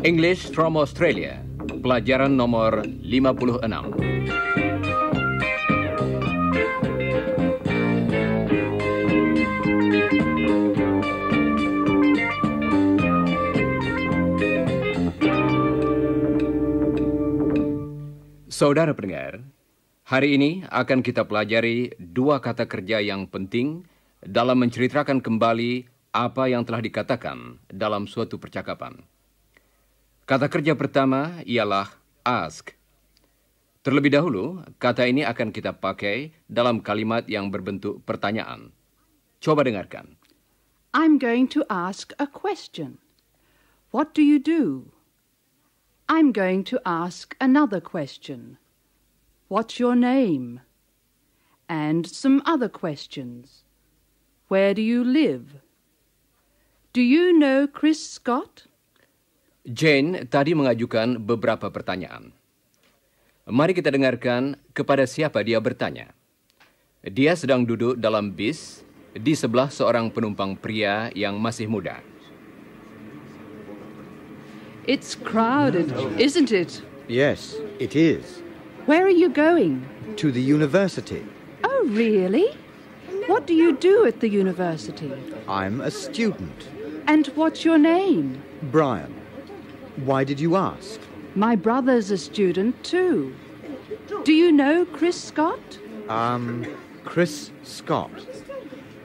English from Australia, pelajaran nomor 56. Saudara pendengar, hari ini akan kita pelajari dua kata kerja yang penting dalam menceritakan kembali apa yang telah dikatakan dalam suatu percakapan. Kata kerja pertama ialah ask. Terlebih dahulu, kata ini akan kita pakai dalam kalimat yang berbentuk pertanyaan. Coba dengarkan. I'm going to ask a question. What do you do? I'm going to ask another question. What's your name? And some other questions. Where do you live? Do you know Chris Scott? Jane tadi mengajukan beberapa pertanyaan. Mari kita dengarkan kepada siapa dia bertanya. Dia sedang duduk dalam bis di sebelah seorang penumpang pria yang masih muda. It's crowded, isn't it? Yes, it is. Where are you going? To the university. Oh, really? What do you do at the university? I'm a student. And what's your name? Brian. Why did you ask? My brother's a student too. Do you know Chris Scott? Chris Scott.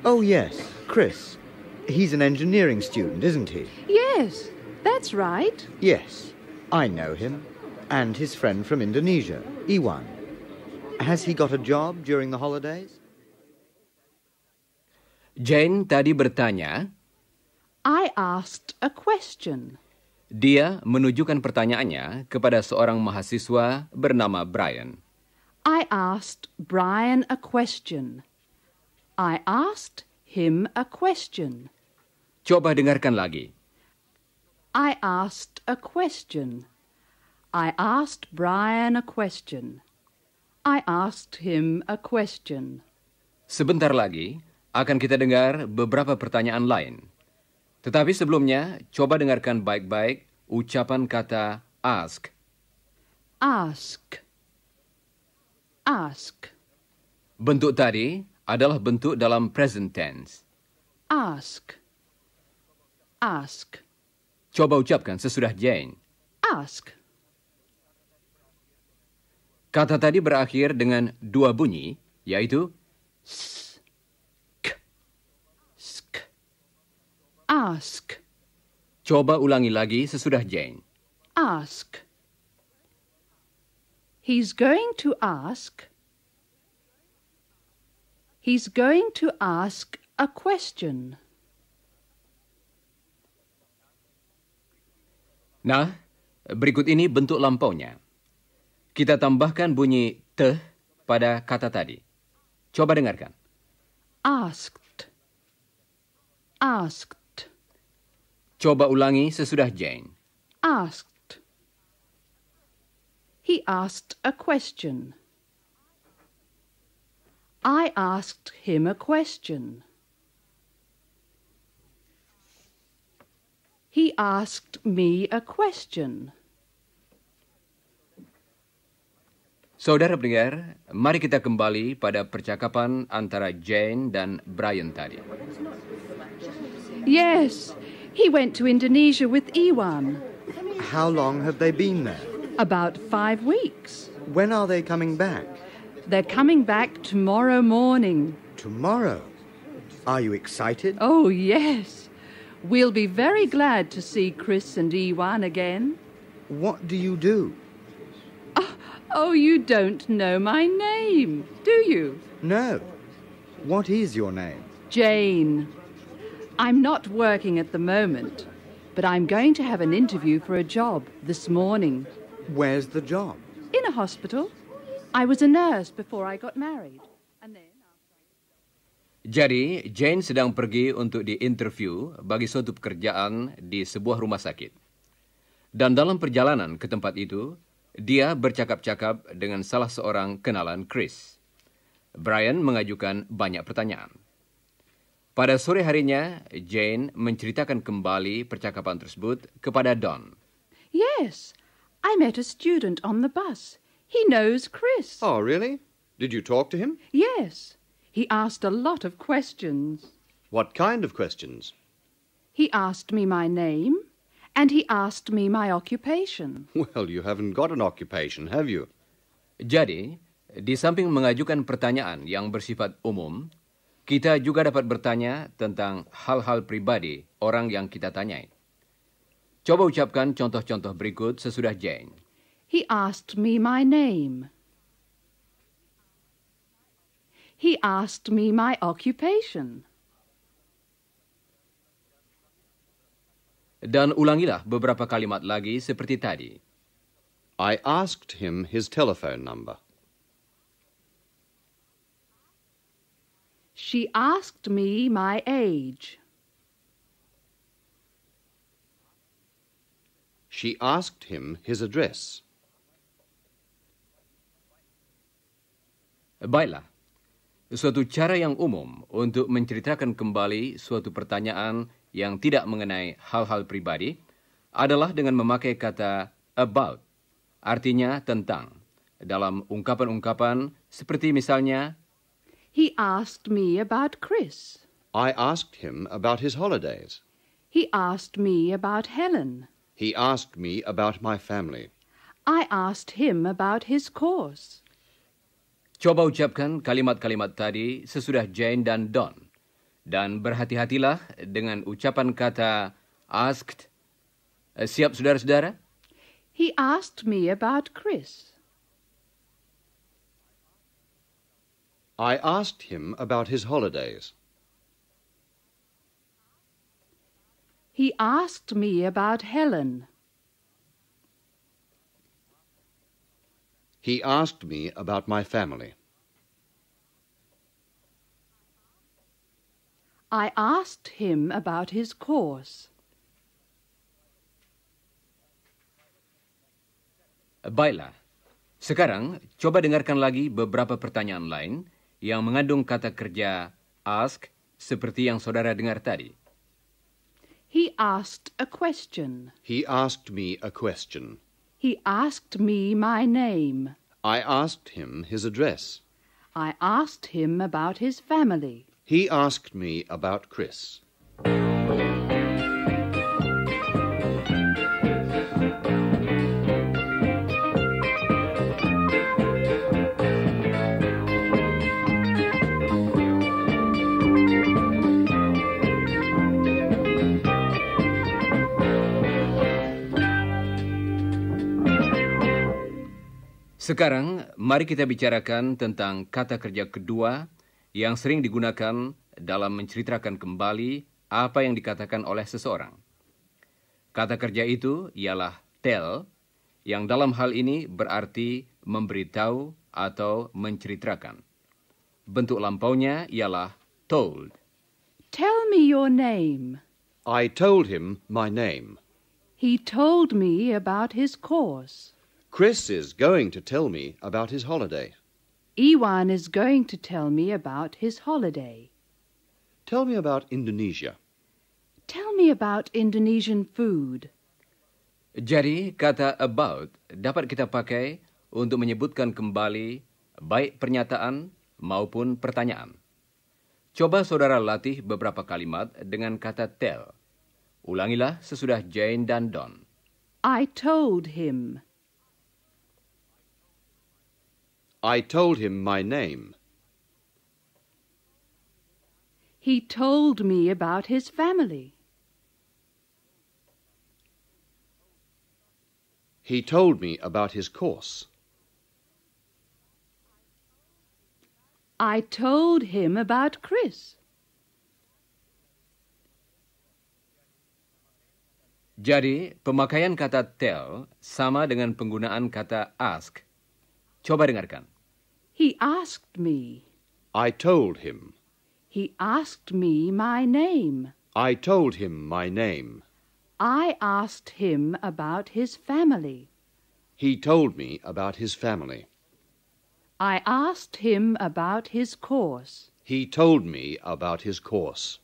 Oh, yes, Chris. He's an engineering student, isn't he? Yes, that's right. Yes, I know him. And his friend from Indonesia, Iwan. Has he got a job during the holidays? Jane tadi bertanya. I asked a question. Dia menunjukkan pertanyaannya kepada seorang mahasiswa bernama Brian. I asked Brian a question. I asked him a question. Coba dengarkan lagi. I asked a question. I asked Brian a question. I asked him a question. Sebentar lagi akan kita dengar beberapa pertanyaan lain. Tetapi sebelumnya, coba dengarkan baik-baik ucapan kata ask. Ask. Ask. Bentuk tadi adalah bentuk dalam present tense. Ask. Ask. Coba ucapkan sesudah Jane. Ask. Kata tadi berakhir dengan dua bunyi, yaitu Sk. Sk. Ask. Coba ulangi lagi sesudah Jane. Ask. He's going to ask. He's going to ask a question. Nah, berikut ini bentuk lampaunya. Kita tambahkan bunyi teh pada kata tadi. Coba dengarkan. Asked. Asked. Coba ulangi sesudah Jane. Asked. He asked a question. I asked him a question. He asked me a question. Saudara pendengar, mari kita kembali pada percakapan antara Jane dan Brian tadi. Yes, he went to Indonesia with Iwan. How long have they been there? About 5 weeks. When are they coming back? They're coming back tomorrow morning. Tomorrow. Are you excited? Oh, yes. We'll be very glad to see Chris and Iwan again. What do you do? Oh, you don't know my name, do you? No. What is your name? Jane. I'm not working at the moment, but I'm going to have an interview for a job this morning. Where's the job? In a hospital. I was a nurse before I got married. And then... Jadi, Jane sedang pergi untuk diinterview bagi suatu pekerjaan di sebuah rumah sakit. Dan dalam perjalanan ke tempat itu, dia bercakap-cakap dengan salah seorang kenalan Chris. Brian mengajukan banyak pertanyaan. Pada sore harinya, Jane menceritakan kembali percakapan tersebut kepada Don. Yes, I met a student on the bus. He knows Chris. Oh, really? Did you talk to him? Yes, he asked a lot of questions. What kind of questions? He asked me my name, and he asked me my occupation. Well, you haven't got an occupation, have you? Jadi, di samping mengajukan pertanyaan yang bersifat umum, kita juga dapat bertanya tentang hal-hal pribadi orang yang kita tanyai. Coba ucapkan contoh-contoh berikut sesudah Jane. He asked me my name. He asked me my occupation. Dan ulangilah beberapa kalimat lagi seperti tadi. I asked him his telephone number. She asked me my age. She asked him his address. Baiklah, suatu cara yang umum untuk menceritakan kembali suatu pertanyaan yang tidak mengenai hal-hal pribadi adalah dengan memakai kata about, artinya tentang, dalam ungkapan-ungkapan seperti misalnya, He asked me about Chris. I asked him about his holidays. He asked me about Helen. He asked me about my family. I asked him about his course. coba ucapkan kalimat-kalimat tadi sesudah Jane dan Don. Dan berhati-hatilah dengan ucapan kata asked. Siap, saudara-saudara? He asked me about Chris. I asked him about his holidays. He asked me about Helen. He asked me about my family. I asked him about his course. Baiklah. Sekarang, coba dengarkan lagi beberapa pertanyaan lain yang mengandung kata kerja ask seperti yang saudara dengar tadi. He asked a question. He asked me a question. He asked me my name. I asked him his address. I asked him about his family. He asked me about Chris. Sekarang, mari kita bicarakan tentang kata kerja kedua yang sering digunakan dalam menceritakan kembali apa yang dikatakan oleh seseorang. Kata kerja itu ialah tell, yang dalam hal ini berarti memberitahu atau menceritakan. Bentuk lampaunya ialah told. Tell me your name. I told him my name. He told me about his course. Chris is going to tell me about his holiday. Iwan is going to tell me about his holiday. Tell me about Indonesia. Tell me about Indonesian food. Jadi, kata about dapat kita pakai untuk menyebutkan kembali baik pernyataan maupun pertanyaan. Coba saudara latih beberapa kalimat dengan kata tell. Ulangilah sesudah Jane dan Don. I told him. I told him my name. He told me about his family. He told me about his course. I told him about Chris. Jadi, pemakaian kata tell sama dengan penggunaan kata ask. Coba dengarkan. He asked me. I told him. He asked me my name. I told him my name. I asked him about his family. He told me about his family. I asked him about his course. He told me about his course.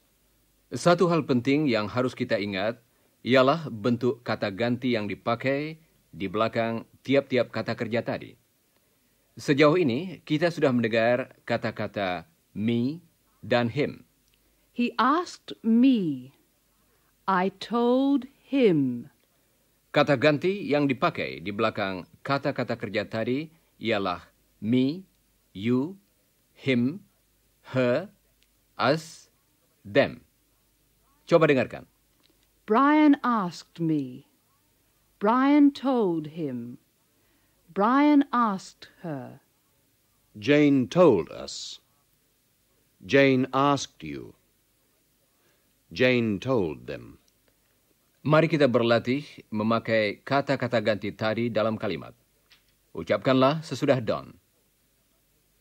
Satu hal penting yang harus kita ingat ialah bentuk kata ganti yang dipakai di belakang tiap-tiap kata kerja tadi. Sejauh ini, kita sudah mendengar kata-kata me dan him. He asked me. I told him. Kata ganti yang dipakai di belakang kata-kata kerja tadi ialah me, you, him, her, us, them. Coba dengarkan. Brian asked me. Brian told him. Brian asked her. Jane told us. Jane asked you. Jane told them. Mari kita berlatih memakai kata-kata ganti tadi dalam kalimat. Ucapkanlah sesudah Don.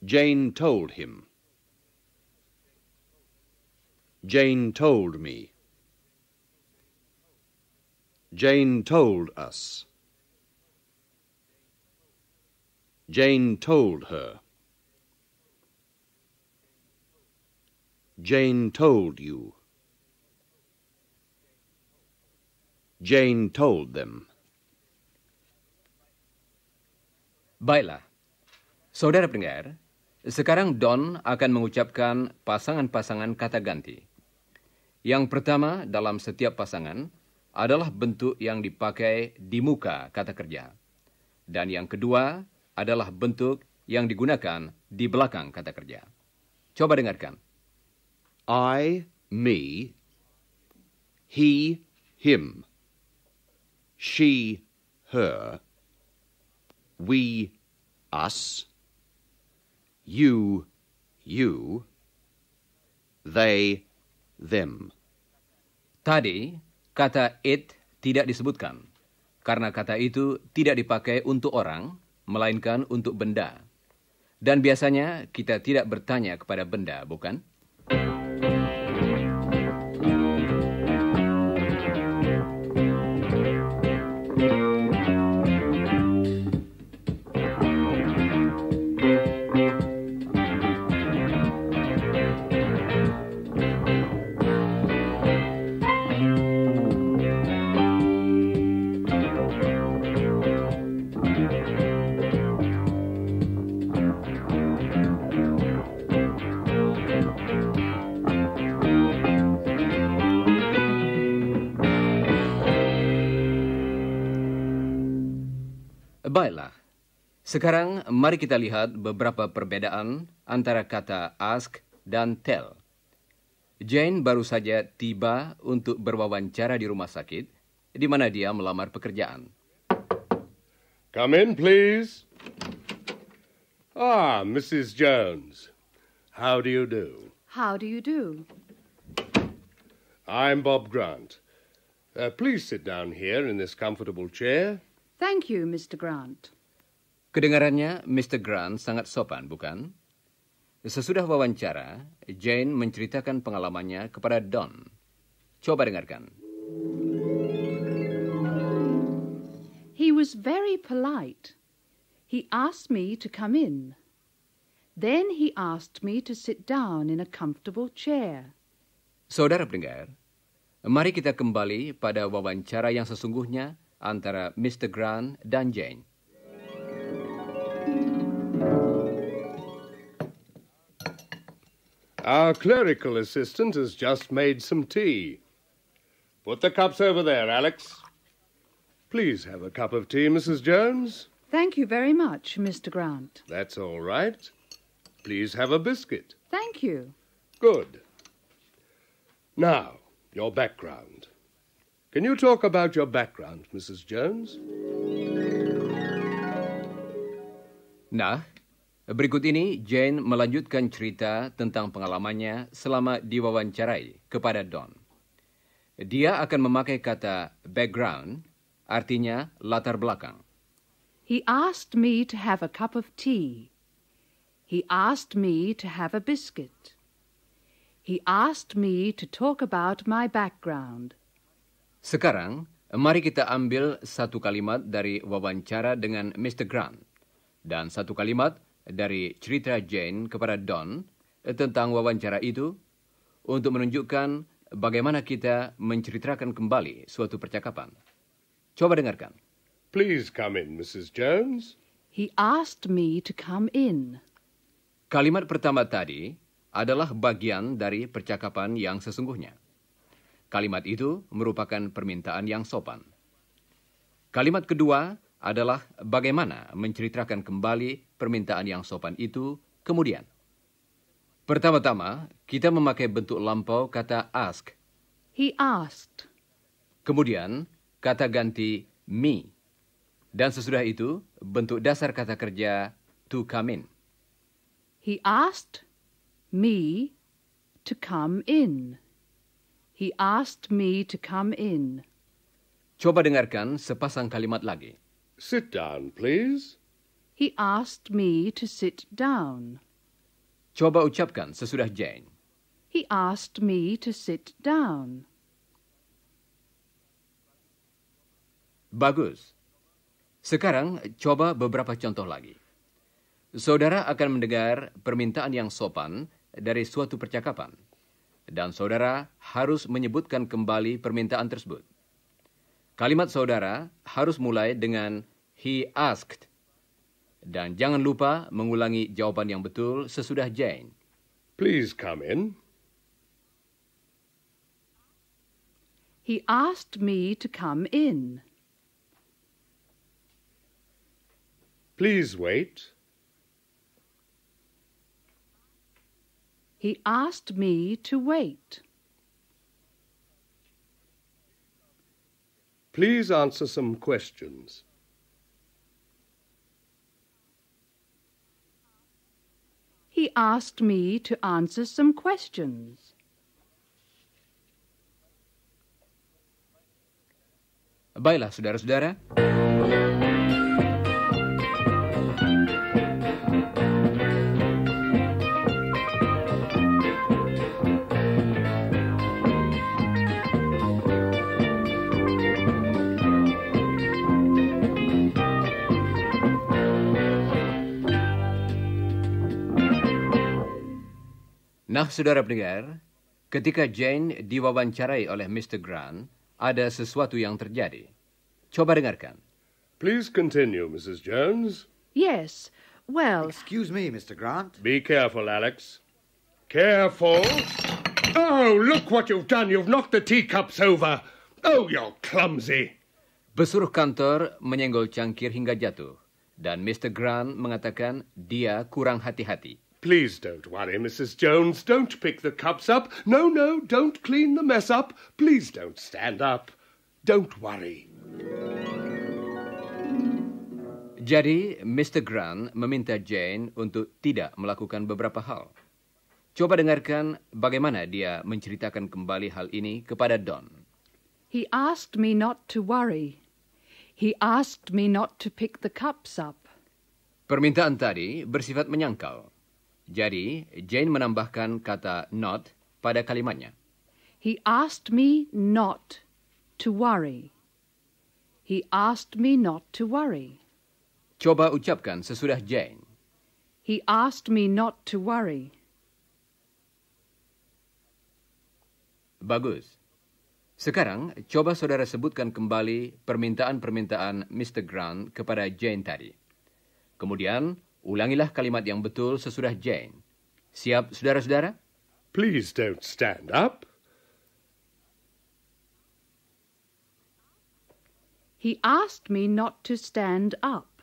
Jane told him. Jane told me. Jane told us. Jane told her. Jane told you. Jane told them. Baiklah, saudara pendengar, sekarang Don akan mengucapkan pasangan-pasangan kata ganti. Yang pertama dalam setiap pasangan adalah bentuk yang dipakai di muka kata kerja. Dan yang kedua adalah bentuk yang digunakan di belakang kata kerja. Coba dengarkan. I, me. He, him. She, her. We, us. You, you. They, them. Tadi, kata it tidak disebutkan, karena kata itu tidak dipakai untuk orang, melainkan untuk benda. Dan biasanya kita tidak bertanya kepada benda, bukan? Baiklah, sekarang mari kita lihat beberapa perbedaan antara kata ask dan tell. Jane baru saja tiba untuk berwawancara di rumah sakit, di mana dia melamar pekerjaan. Come in, please. Ah, Mrs. Jones. How do you do? How do you do? I'm Bob Grant. Please sit down here in this comfortable chair. Thank you, Mr. Grant. Kedengarannya Mr. Grant sangat sopan, bukan? Sesudah wawancara, Jane menceritakan pengalamannya kepada Don. Coba dengarkan. He was very polite. He asked me to come in. Then he asked me to sit down in a comfortable chair. Saudara pendengar, mari kita kembali pada wawancara yang sesungguhnya antara Mr. Grant dan Jane. Our clerical assistant has just made some tea. Put the cups over there, Alex. Please have a cup of tea, Mrs. Jones. Thank you very much, Mr. Grant. That's all right. Please have a biscuit. Thank you. Good. Now, your background. Can you talk about your background, Mrs. Jones? Nah, berikut ini Jane melanjutkan cerita tentang pengalamannya selama diwawancarai kepada Don. Dia akan memakai kata background, artinya latar belakang. He asked me to have a cup of tea. He asked me to have a biscuit. He asked me to talk about my background. Sekarang, mari kita ambil satu kalimat dari wawancara dengan Mr. Grant dan satu kalimat dari cerita Jane kepada Don tentang wawancara itu untuk menunjukkan bagaimana kita menceritakan kembali suatu percakapan. Coba dengarkan. Please come in, Mrs. Jones. He asked me to come in. Kalimat pertama tadi adalah bagian dari percakapan yang sesungguhnya. Kalimat itu merupakan permintaan yang sopan. Kalimat kedua adalah bagaimana menceritakan kembali permintaan yang sopan itu kemudian. Pertama-tama, kita memakai bentuk lampau kata ask. He asked. Kemudian, kata ganti me. Dan sesudah itu, bentuk dasar kata kerja to come in. He asked me to come in. He asked me to come in. Coba dengarkan sepasang kalimat lagi. Sit down, please. He asked me to sit down. Coba ucapkan sesudah Jane. He asked me to sit down. Bagus. Sekarang coba beberapa contoh lagi. Saudara akan mendengar permintaan yang sopan dari suatu percakapan. Dan saudara harus menyebutkan kembali permintaan tersebut. Kalimat saudara harus mulai dengan he asked. Dan jangan lupa mengulangi jawaban yang betul sesudah Jane. Please come in. He asked me to come in. Please wait. He asked me to wait. Please answer some questions. He asked me to answer some questions. Baiklah, saudara-saudara. Nah, saudara pendengar, ketika Jane diwawancarai oleh Mr. Grant, ada sesuatu yang terjadi. Coba dengarkan. Please continue, Mrs. Jones. Yes, well, Excuse me, Mr. Grant. Be careful, Alex. Careful. Oh, look what you've done. You've knocked the teacups over. Oh, you're clumsy. Pesuruh kantor menyenggol cangkir hingga jatuh, dan Mr. Grant mengatakan dia kurang hati-hati. Please don't worry, Mrs. Jones. Don't pick the cups up. No, no, don't clean the mess up. Please don't stand up. Don't worry. Jadi, Mr. Grant meminta Jane untuk tidak melakukan beberapa hal. Coba dengarkan bagaimana dia menceritakan kembali hal ini kepada Don. he asked me not to worry. He asked me not to pick the cups up. Permintaan tadi bersifat menyangkal. Jadi, Jane menambahkan kata not pada kalimatnya. He asked me not to worry. He asked me not to worry. Coba ucapkan sesudah Jane. He asked me not to worry. Bagus. Sekarang, coba saudara sebutkan kembali permintaan-permintaan Mr. Grant kepada Jane tadi. Kemudian, ulangilah kalimat yang betul sesudah Jane. Siap, saudara-saudara? Please don't stand up. He asked me not to stand up.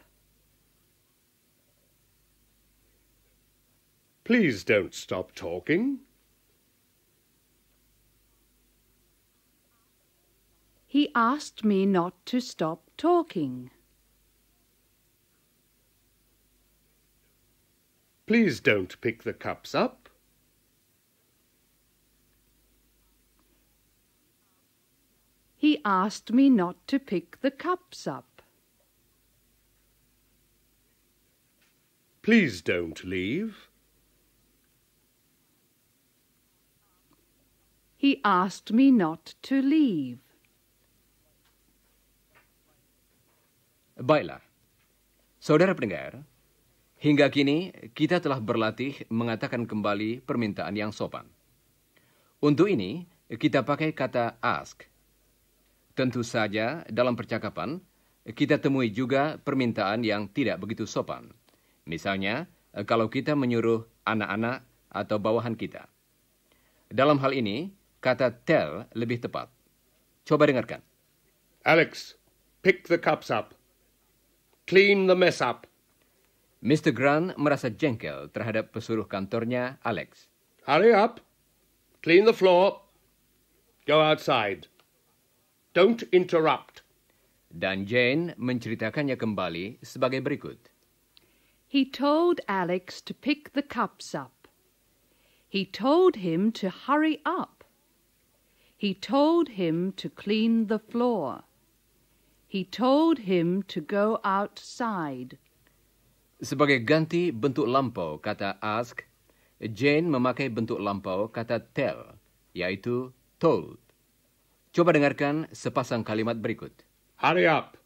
Please don't stop talking. He asked me not to stop talking. Please don't pick the cups up. He asked me not to pick the cups up. Please don't leave. He asked me not to leave. Baiklah. Saudara pendengar, hingga kini kita telah berlatih mengatakan kembali permintaan yang sopan. Untuk ini, kita pakai kata ask. Tentu saja dalam percakapan, kita temui juga permintaan yang tidak begitu sopan. Misalnya, kalau kita menyuruh anak-anak atau bawahan kita. Dalam hal ini, kata tell lebih tepat. Coba dengarkan. Alex, pick the cups up. Clean the mess up. Mr. Grant merasa jengkel terhadap pesuruh kantornya, Alex. Hurry up. Clean the floor. Go outside. Don't interrupt. Dan Jane menceritakannya kembali sebagai berikut. He told Alex to pick the cups up. He told him to hurry up. He told him to clean the floor. He told him to go outside. Sebagai ganti bentuk lampau kata ask, Jane memakai bentuk lampau kata tell, yaitu told. Coba dengarkan sepasang kalimat berikut. Hurry up.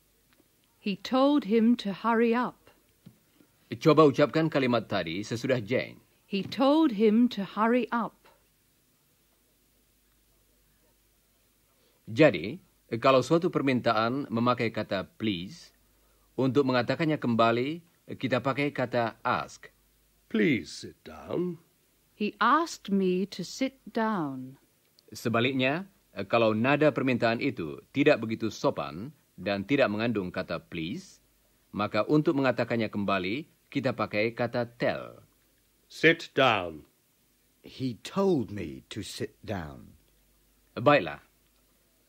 He told him to hurry up. Coba ucapkan kalimat tadi sesudah Jane. He told him to hurry up. Jadi, kalau suatu permintaan memakai kata please, untuk mengatakannya kembali, kita pakai kata ask. Please sit down. He asked me to sit down. Sebaliknya, kalau nada permintaan itu tidak begitu sopan dan tidak mengandung kata please, maka untuk mengatakannya kembali, kita pakai kata tell. Sit down. He told me to sit down. Baiklah.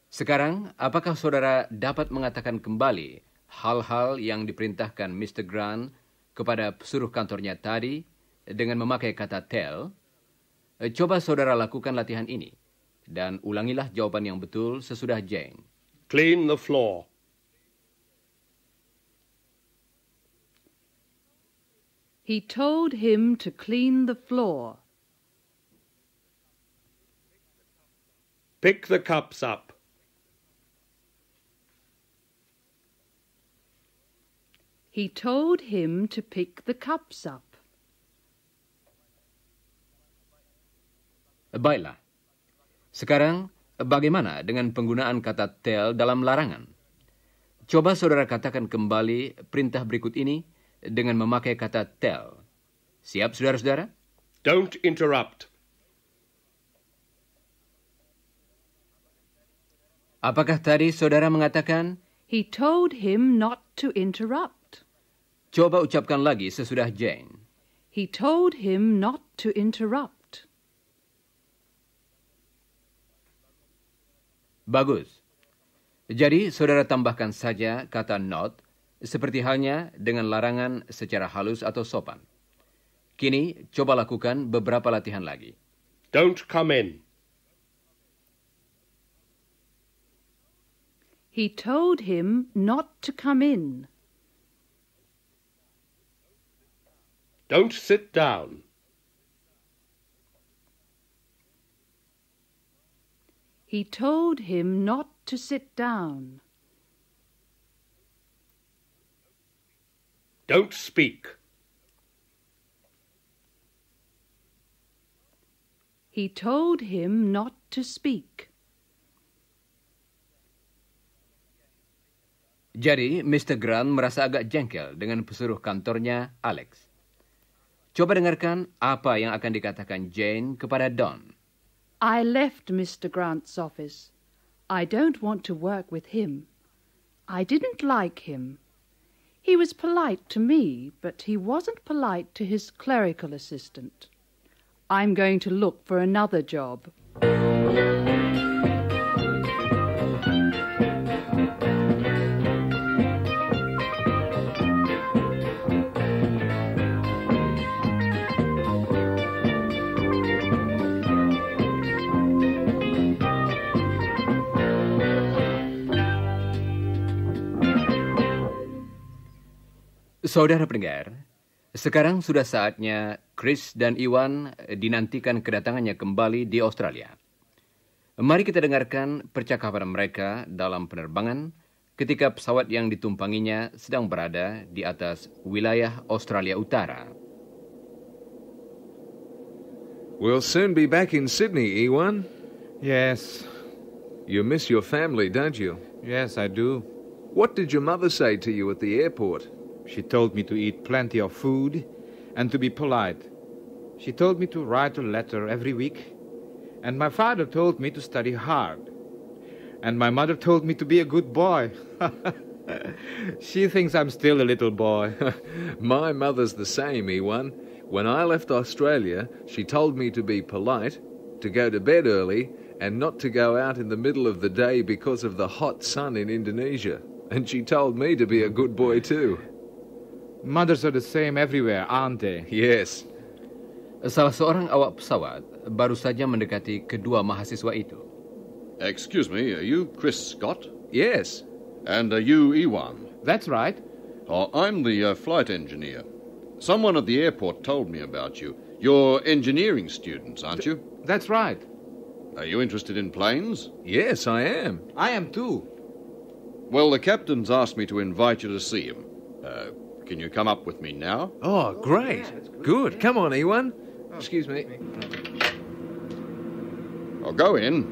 Sekarang, apakah saudara dapat mengatakan kembali hal-hal yang diperintahkan Mr. Grant kepada pesuruh kantornya tadi dengan memakai kata tell? Coba saudara lakukan latihan ini. Dan ulangilah jawaban yang betul sesudah Jane. Clean the floor. He told him to clean the floor. Pick the cups up. He told him to pick the cups up. Baiklah. Sekarang, bagaimana dengan penggunaan kata tell dalam larangan? Coba saudara katakan kembali perintah berikut ini dengan memakai kata tell. Siap, saudara-saudara? Don't interrupt. Apakah tadi saudara mengatakan? He told him not to interrupt. Coba ucapkan lagi sesudah Jane. He told him not to interrupt. Bagus. Jadi, saudara tambahkan saja kata not, seperti halnya dengan larangan secara halus atau sopan. Kini, coba lakukan beberapa latihan lagi. Don't come in. He told him not to come in. Don't sit down. He told him not to sit down. Don't speak. He told him not to speak. Jadi, Mr. Grant merasa agak jengkel dengan pesuruh kantornya, Alex. Coba dengarkan apa yang akan dikatakan Jane kepada Don. I left Mr. Grant's office. I don't want to work with him. I didn't like him. He was polite to me, but he wasn't polite to his clerical assistant. I'm going to look for another job. Saudara pendengar, sekarang sudah saatnya Chris dan Iwan dinantikan kedatangannya kembali di Australia. Mari kita dengarkan percakapan mereka dalam penerbangan ketika pesawat yang ditumpanginya sedang berada di atas wilayah Australia Utara. We'll soon be back in Sydney, Ewan. Yes. You miss your family, don't you? Yes, I do. What did your mother say to you at the airport? She told me to eat plenty of food and to be polite. She told me to write a letter every week. And my father told me to study hard. And my mother told me to be a good boy. She thinks I'm still a little boy. My mother's the same, Ewan. When I left Australia, she told me to be polite, to go to bed early, and not to go out in the middle of the day because of the hot sun in Indonesia. And she told me to be a good boy too. Mothers are the same everywhere, aren't they? Yes. Salah seorang awak pesawat baru saja mendekati kedua mahasiswa itu. Excuse me, are you Chris Scott? Yes. And are you Ewan? That's right. Oh, I'm the flight engineer. Someone at the airport told me about you. You're engineering students, aren't you? That's right. Are you interested in planes? Yes, I am. I am too. Well, the captain's asked me to invite you to see him. Can you come up with me now? Oh, great. Good. Come on, Ewan. Excuse me. I'll go in.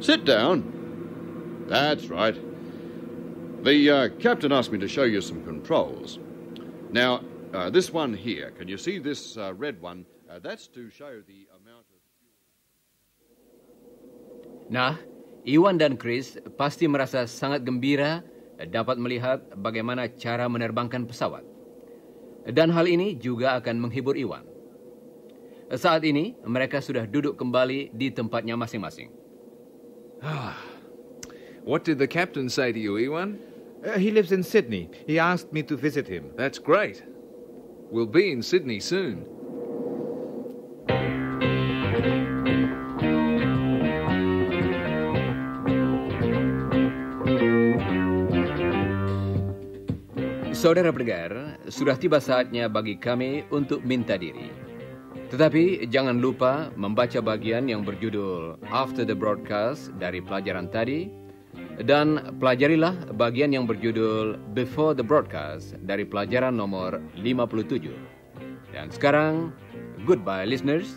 Sit down. That's right. The captain asked me to show you some controls. Now, this one here, can you see this red one? That's to show the amount of... Nah, Iwan dan Chris pasti merasa sangat gembira dapat melihat bagaimana cara menerbangkan pesawat. Dan hal ini juga akan menghibur Iwan. Saat ini, mereka sudah duduk kembali di tempatnya masing-masing. What did the captain say to you, Ewan? He lives in Sydney. He asked me to visit him. That's great. We'll be in Sydney soon. Saudara pendengar, sudah tiba saatnya bagi kami untuk minta diri. Tetapi jangan lupa membaca bagian yang berjudul After the Broadcast dari pelajaran tadi, dan pelajarilah bagian yang berjudul Before the Broadcast dari pelajaran nomor 57. Dan sekarang, goodbye listeners.